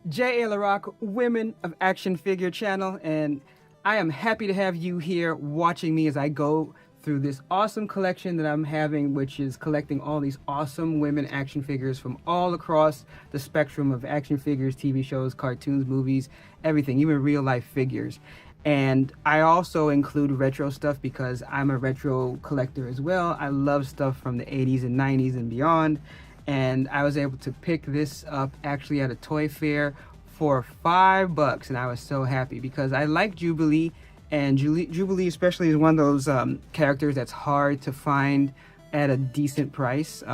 J.A. LaRock, Women of Action Figure channel, and I am happy to have you here watching me as I go through this awesome collection that I'm having, which is collecting all these awesome women action figures from all across the spectrum of action figures, TV shows, cartoons, movies, everything, even real life figures. And I also include retro stuff because I'm a retro collector as well. I love stuff from the 80s and 90s and beyond. And I was able to pick this up actually at a toy fair for $5, and I was so happy because I like Jubilee, and Jubilee especially is one of those characters that's hard to find at a decent price.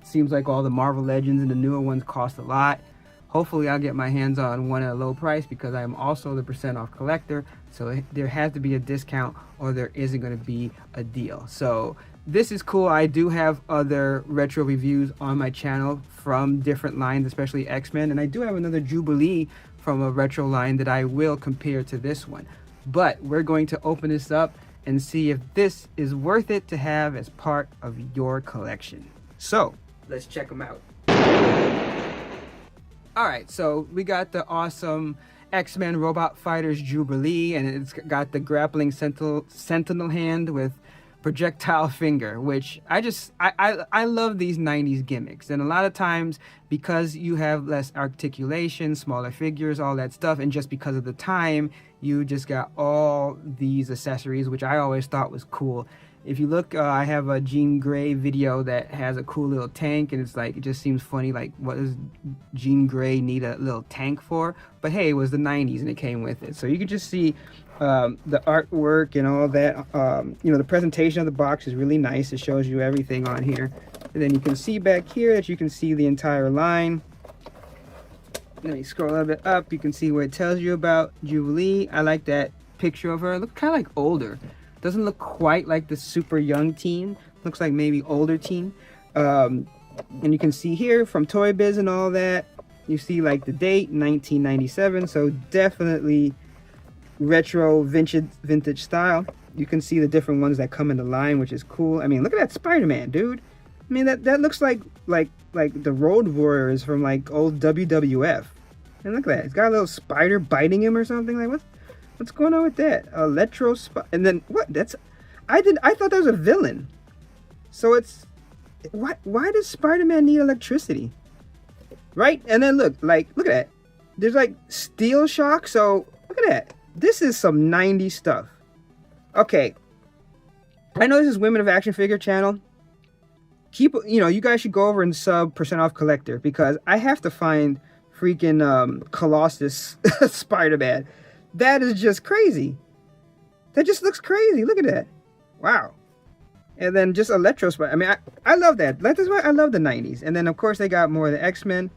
Seems like all the Marvel Legends and the newer ones cost a lot. Hopefully I'll get my hands on one at a low price because I'm also the percent off collector, so there has to be a discount or there isn't going to be a deal. So this is cool. I do have other retro reviews on my channel from different lines, especially X-Men, and I do have another Jubilee from a retro line that I will compare to this one. But we're going to open this up and see if this is worth it to have as part of your collection. So let's check them out. Alright, so we got the awesome X-Men Robot Fighters Jubilee, and it's got the grappling sentinel hand with projectile finger, which I love these 90s gimmicks. And a lot of times, because you have less articulation, smaller figures, all that stuff, and just because of the time, you just got all these accessories, which I always thought was cool. If you look, I have a Jean Grey video that has a cool little tank, and it's like, it just seems funny, like, what does Jean Grey need a little tank for? But hey, it was the 90s and it came with it. So you can just see the artwork and all that. You know, the presentation of the box is really nice. It shows you everything on here. And then you can see back here that you can see the entire line. Let me scroll a little bit up. You can see where it tells you about Jubilee. I like that picture of her. It looks kind of like older. Doesn't look quite like the super young teen. Looks like maybe older teen. And you can see here from Toy Biz and all that, you see like the date, 1997. So definitely retro vintage style. You can see the different ones that come in the line, which is cool. I mean, look at that Spider-Man, dude. I mean, that looks like the Road Warriors from like old WWF. And look at that. It's got a little spider biting him or something. Like, what's going on with that? And then what? I thought that was a villain. So it's why does Spider-Man need electricity? Right? And then look at that. There's like steel shock. So look at that. This is some 90s stuff. Okay. I know this is Women of Action Figure channel. You guys should go over and sub percent off collector because I have to find freaking Colossus Spider-Man. That is just crazy. That just looks crazy. Look at that. Wow. And then just Electro Spider. I mean, I love that. That's why I love the 90s. And then, of course, they got more of the X-Men.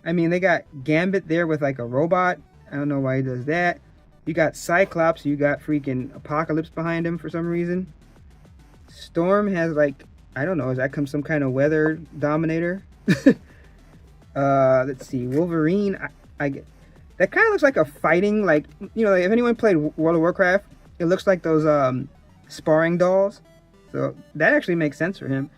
I mean, they got Gambit there with, like, a robot. I don't know why he does that. You got Cyclops. You got freaking Apocalypse behind him for some reason. Storm has, like, I don't know. Is that some kind of weather dominator? Let's see. Wolverine. I get... That kind of looks like a fighting, like, like if anyone played World of Warcraft, it looks like those sparring dolls. So that actually makes sense for him.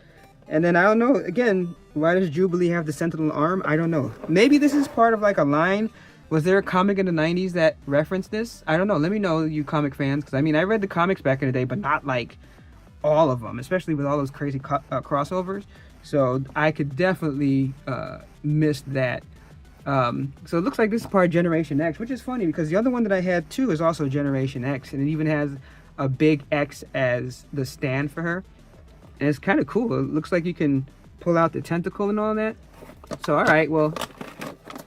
And then I don't know, again, why does Jubilee have the sentinel arm? I don't know. Maybe this is part of like a line. Was there a comic in the 90s that referenced this? I don't know. Let me know, you comic fans. Because I mean, I read the comics back in the day, but not like all of them, especially with all those crazy crossovers. So I could definitely miss that. So it looks like this is part of Generation X, which is funny because the other one that I had too is also Generation X, and it even has a big X as the stand for her, and it's kind of cool. It looks like you can pull out the tentacle and all that. So all right, well,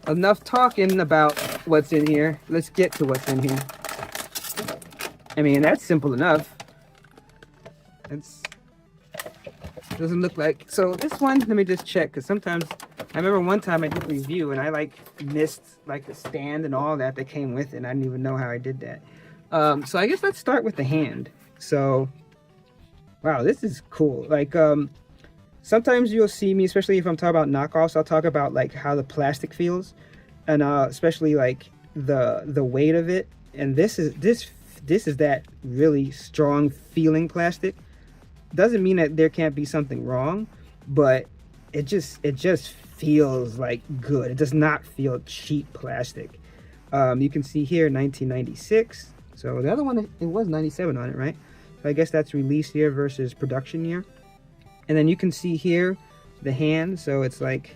enough talking about what's in here. Let's get to what's in here. I mean, that's simple enough. Doesn't look like... So this one, let me just check, because sometimes... I remember one time I did a review and I like missed like the stand and all that came with it, and I didn't even know how I did that. So I guess let's start with the hand. So, wow, this is cool. Like, sometimes you'll see me, especially if I'm talking about knockoffs, I'll talk about like how the plastic feels, and especially like the weight of it. And this is that really strong feeling plastic. Doesn't mean that there can't be something wrong, but it just feels like good. It does not feel cheap plastic. You can see here 1996. So the other one, it was 97 on it, right? So I guess that's release year versus production year. And then you can see here the hand. So it's like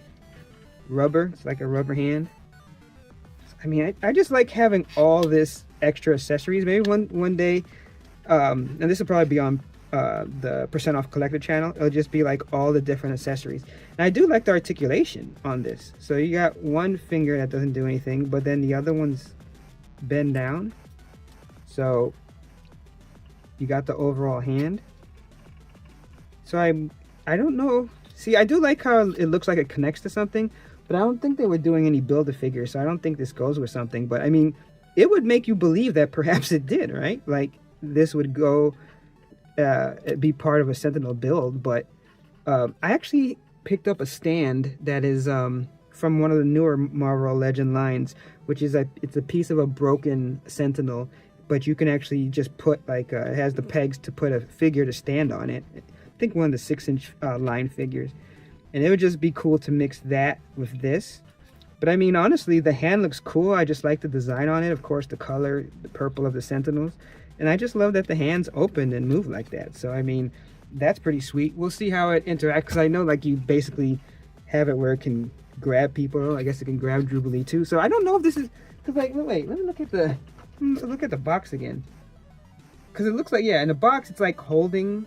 rubber. It's like a rubber hand. I mean, I just like having all this extra accessories. Maybe one day, and this will probably be on the Percent Off Collector channel. It'll just be like all the different accessories. And I do like the articulation on this. So you got one finger that doesn't do anything, but then the other one's bend down. So you got the overall hand. So I don't know. See, I do like how it looks like it connects to something, but I don't think they were doing any Build-A-Figure, so I don't think this goes with something. But I mean, it would make you believe that perhaps it did, right? Like this would go be part of a Sentinel build. But I actually picked up a stand that is from one of the newer Marvel Legend lines, which is it's a piece of a broken Sentinel, but you can actually just put like it has the pegs to put a figure to stand on it. I think one of the 6-inch line figures, and it would just be cool to mix that with this. But I mean, honestly, the hand looks cool. I just like the design on it. Of course, the color, the purple of the Sentinels, and I just love that the hands open and move like that. So I mean, that's pretty sweet. We'll see how it interacts, because I know like you basically have it where it can grab people. I guess it can grab Jubilee too. So I don't know if this is, because like wait, let me look at the box again, because it looks like, yeah, in the box it's like holding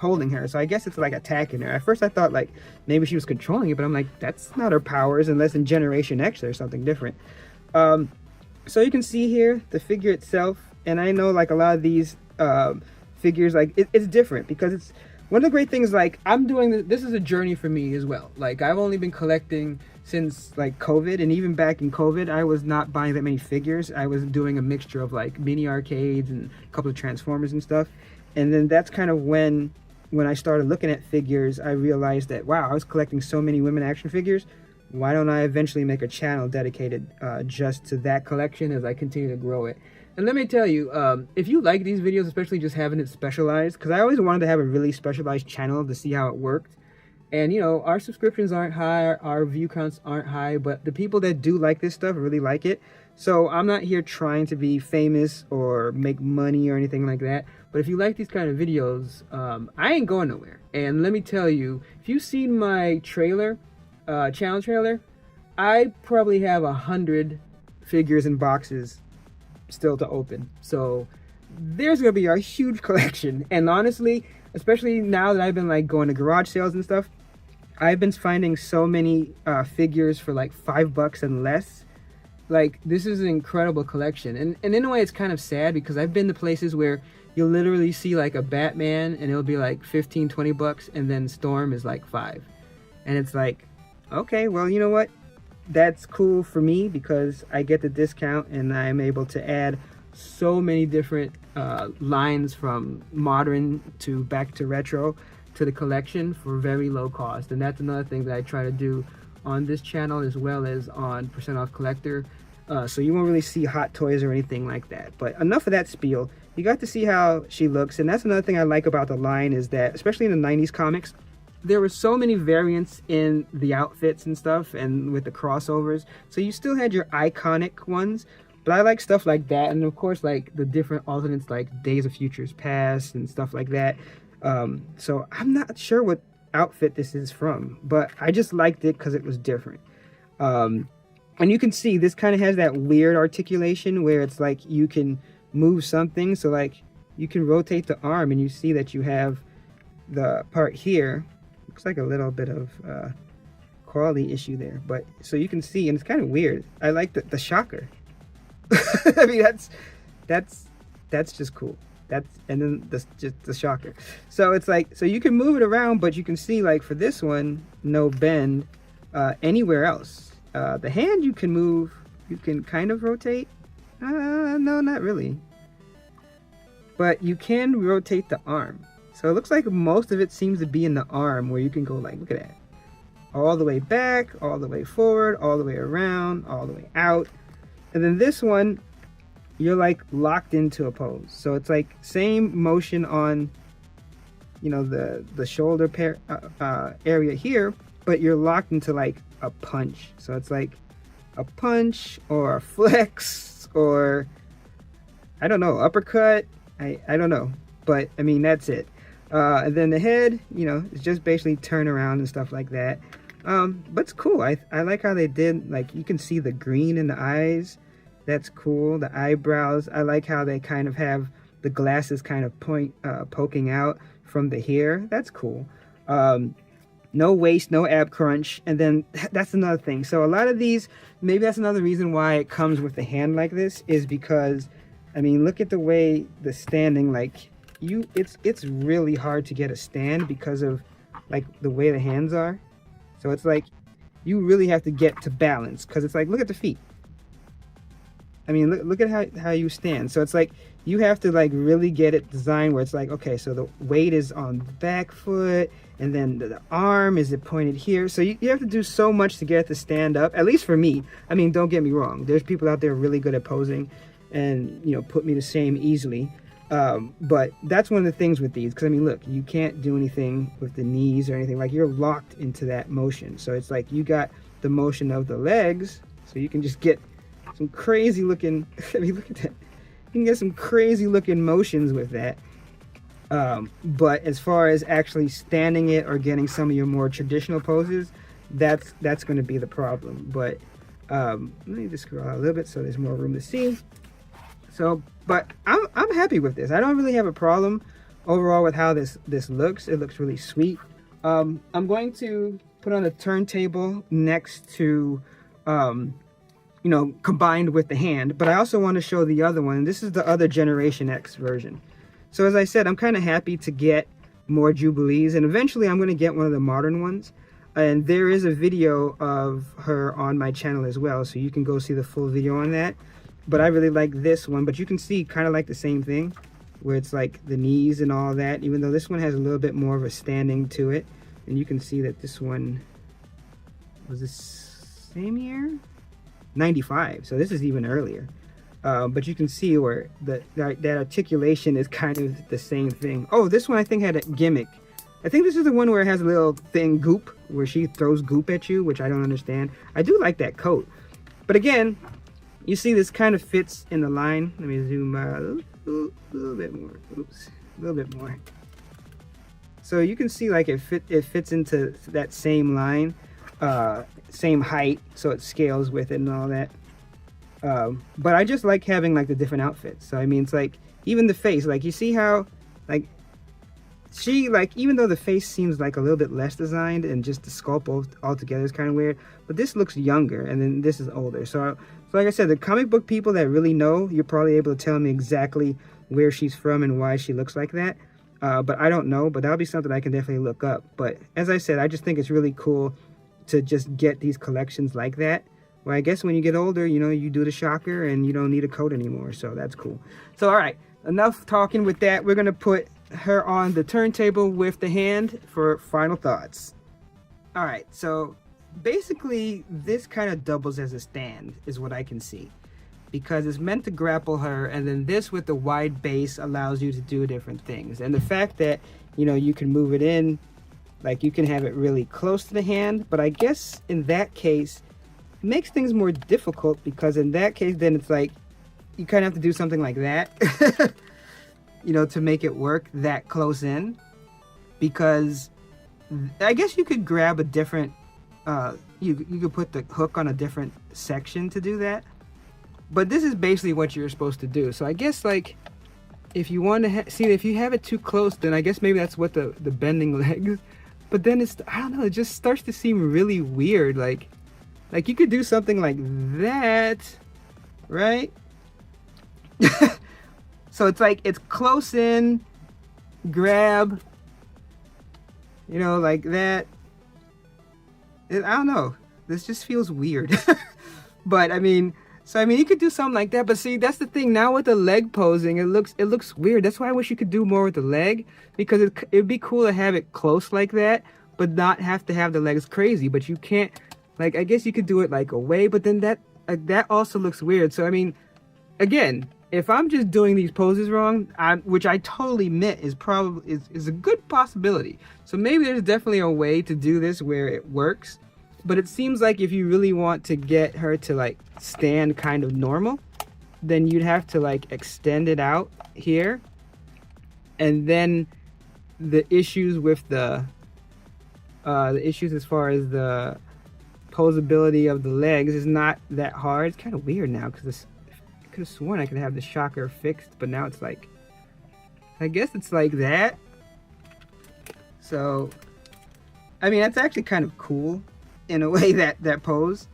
her, so I guess it's like attacking her. At first I thought like maybe she was controlling it, but I'm like, that's not her powers unless in Generation X there's something different. So you can see here the figure itself, and I know like a lot of these figures, like it's different, because it's one of the great things, like I'm doing this is a journey for me as well. Like I've only been collecting since like COVID, and even back in COVID I was not buying that many figures. I was doing a mixture of like mini arcades and a couple of Transformers and stuff. And then that's kind of when I started looking at figures, I realized that, wow, I was collecting so many women action figures. Why don't I eventually make a channel dedicated just to that collection as I continue to grow it? And let me tell you, if you like these videos, especially just having it specialized, because I always wanted to have a really specialized channel to see how it worked. And, you know, our subscriptions aren't high, our view counts aren't high, but the people that do like this stuff really like it. So I'm not here trying to be famous or make money or anything like that. But if you like these kind of videos, I ain't going nowhere. And let me tell you, if you've seen my trailer, channel trailer, I probably have 100 figures and boxes still to open. So there's gonna be a huge collection. And honestly, especially now that I've been like going to garage sales and stuff, I've been finding so many figures for like $5 and less. Like, this is an incredible collection. And in a way, it's kind of sad, because I've been to places where you'll literally see like a Batman and it'll be like $15-20, and then Storm is like $5. And it's like, okay, well, you know what? That's cool for me, because I get the discount and I'm able to add so many different lines from modern to back to retro to the collection for very low cost. And that's another thing that I try to do on this channel as well as on Percent Off Collector. So you won't really see hot toys or anything like that. But enough of that spiel. You got to see how she looks, and that's another thing I like about the line, is that especially in the 90s comics, there were so many variants in the outfits and stuff, and with the crossovers. So you still had your iconic ones, but I like stuff like that, and of course like the different alternates like Days of Futures Past and stuff like that. So I'm not sure what outfit this is from, but I just liked it because it was different. And you can see this kind of has that weird articulation where it's like you can move something. So like you can rotate the arm and you see that you have the part here. Looks like a little bit of quality issue there, but so you can see, and it's kind of weird. I like the shocker. I mean, that's just cool. And then just the shocker. So it's like, so you can move it around, but you can see like for this one, no bend anywhere else. The hand you can move, you can kind of rotate. No, not really. But you can rotate the arm. So it looks like most of it seems to be in the arm, where you can go like, look at that. All the way back, all the way forward, all the way around, all the way out. And then this one, you're like locked into a pose. So it's like same motion on, you know, the shoulder area here, but you're locked into like a punch. So it's like a punch or a flex or I don't know, uppercut. I don't know, but I mean that's it. And then the head, you know, it's just basically turn around and stuff like that. But it's cool. I like how they did, like, you can see the green in the eyes. That's cool. The eyebrows, I like how they kind of have the glasses kind of poking out from the hair. That's cool. No waist, no ab crunch. And then that's another thing. So a lot of these, maybe that's another reason why it comes with the hand like this, is because, I mean, look at the way the standing, like, it's really hard to get a stand because of like the way the hands are. So it's like you really have to get to balance, because it's like, look at the feet. I mean, look at how you stand. So it's like you have to like really get it designed where it's like, okay, so the weight is on the back foot, and then the arm, is it pointed here? So you have to do so much to get it to stand up, at least for me. I mean, don't get me wrong. There's people out there really good at posing and, you know, put me to shame easily. But that's one of the things with these, because I mean, look, you can't do anything with the knees or anything. Like, you're locked into that motion. So it's like you got the motion of the legs, so you can just get some crazy looking I mean, look at that. You can get some crazy looking motions with that. But as far as actually standing it or getting some of your more traditional poses, that's going to be the problem. But let me just scroll out a little bit so there's more room to see. So, but I'm happy with this. I don't really have a problem overall with how this looks. It looks really sweet. I'm going to put on a turntable next to, you know, combined with the hand. But I also want to show the other one. This is the other Generation X version. So as I said, I'm kind of happy to get more Jubilees, and eventually I'm going to get one of the modern ones. And there is a video of her on my channel as well, so you can go see the full video on that. But I really like this one, but you can see kind of like the same thing, where it's like the knees and all that, even though this one has a little bit more of a standing to it. And you can see that this one was the same year, 95, so this is even earlier. But you can see where that articulation is kind of the same thing. Oh, this one I think had a gimmick. I think this is the one where it has a little thing, goop, where she throws goop at you, which I don't understand. I do like that coat. But again, you see this kind of fits in the line. Let me zoom out a little bit more. Oops, a little bit more. So you can see like it fits into that same line, same height, so it scales with it and all that. But I just like having like the different outfits. So I mean, it's like even the face, like you see how like she, like, even though the face seems like a little bit less designed and just the sculpt altogether is kind of weird, but this looks younger and then this is older. So like I said, the comic book people that really know, you're probably able to tell me exactly where she's from and why she looks like that. But I don't know, but that'll be something I can definitely look up. But as I said, I just think it's really cool to just get these collections like that. Well, I guess when you get older, you know, you do the shocker and you don't need a coat anymore. So that's cool. So, all right, enough talking with that. We're going to put her on the turntable with the hand for final thoughts. All right, so basically this kind of doubles as a stand is what I can see, because it's meant to grapple her, and then this with the wide base allows you to do different things. And the fact that, you know, you can move it in, like you can have it really close to the hand, but I guess in that case it makes things more difficult, because in that case then it's like you kind of have to do something like that you know, to make it work that close in. Because I guess you could grab a different you could put the hook on a different section to do that, but this is basically what you're supposed to do. So I guess, like, if you want to see, if you have it too close, then I guess maybe that's what the bending legs, but then it's, I don't know, it just starts to seem really weird. Like you could do something like that, right? So it's like, it's close in, grab, you know, like that. I don't know. This just feels weird. But I mean, so I mean, you could do something like that. But see, that's the thing. Now with the leg posing, it looks weird. That's why I wish you could do more with the leg, because it'd be cool to have it close like that, but not have to have the legs crazy. But you can't, like, I guess you could do it like away, but then that also looks weird. So I mean, again, if I'm just doing these poses wrong, which I totally admit is probably is a good possibility. So maybe there's definitely a way to do this where it works. But it seems like if you really want to get her to like stand kind of normal, then you'd have to like extend it out here. And then the issues with the issues as far as the posability of the legs is not that hard. It's kind of weird now because I could have sworn I could have the shocker fixed, but now it's like, I guess it's like that. So, I mean, that's actually kind of cool in a way, that pose.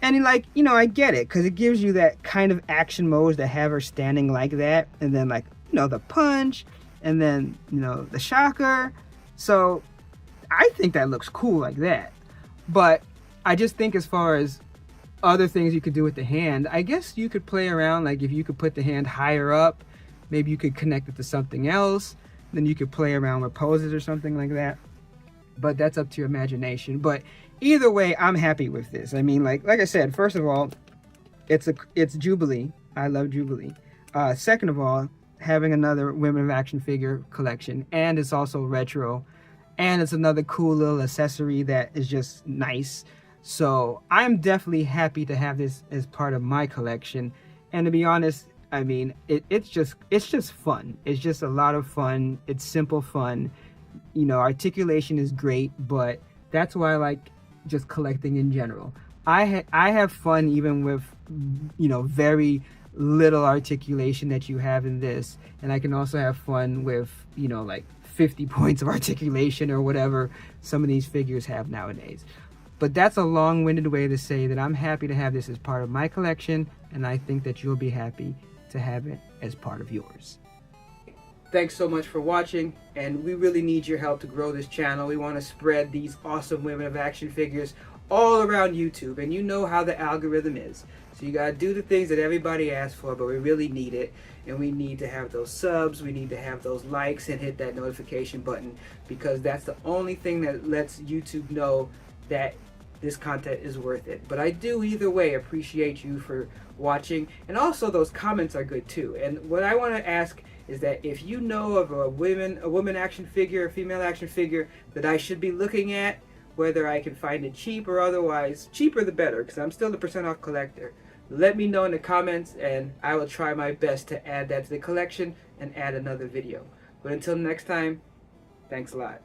And like, you know, I get it because it gives you that kind of action mode to have her standing like that, and then like, you know, the punch, and then, you know, the shocker. So I think that looks cool like that. But I just think as far as other things you could do with the hand, I guess you could play around. Like if you could put the hand higher up, maybe you could connect it to something else. Then you could play around with poses or something like that. But that's up to your imagination. But either way, I'm happy with this. I mean, like I said, first of all, it's Jubilee. I love Jubilee. Second of all, having another Women of Action figure collection, and it's also retro, and it's another cool little accessory that is just nice. So I'm definitely happy to have this as part of my collection. And to be honest, I mean, it's just fun. It's just a lot of fun. It's simple fun. You know, articulation is great, but that's why I like just collecting in general. I have fun even with, you know, very little articulation that you have in this, and I can also have fun with, you know, like 50 points of articulation or whatever some of these figures have nowadays. But that's a long-winded way to say that I'm happy to have this as part of my collection, and I think that you'll be happy to have it as part of yours. Thanks so much for watching, and we really need your help to grow this channel. We want to spread these awesome Women of Action figures all around YouTube, and you know how the algorithm is. So you got to do the things that everybody asks for, but we really need it, and we need to have those subs, we need to have those likes, and hit that notification button, because that's the only thing that lets YouTube know that this content is worth it. But I do either way appreciate you for watching, and also those comments are good too. And what I want to ask is that if you know of a woman action figure, a female action figure that I should be looking at, whether I can find it cheap or otherwise, cheaper the better, because I'm still the % off collector. Let me know in the comments, and I will try my best to add that to the collection and add another video. But until next time, thanks a lot.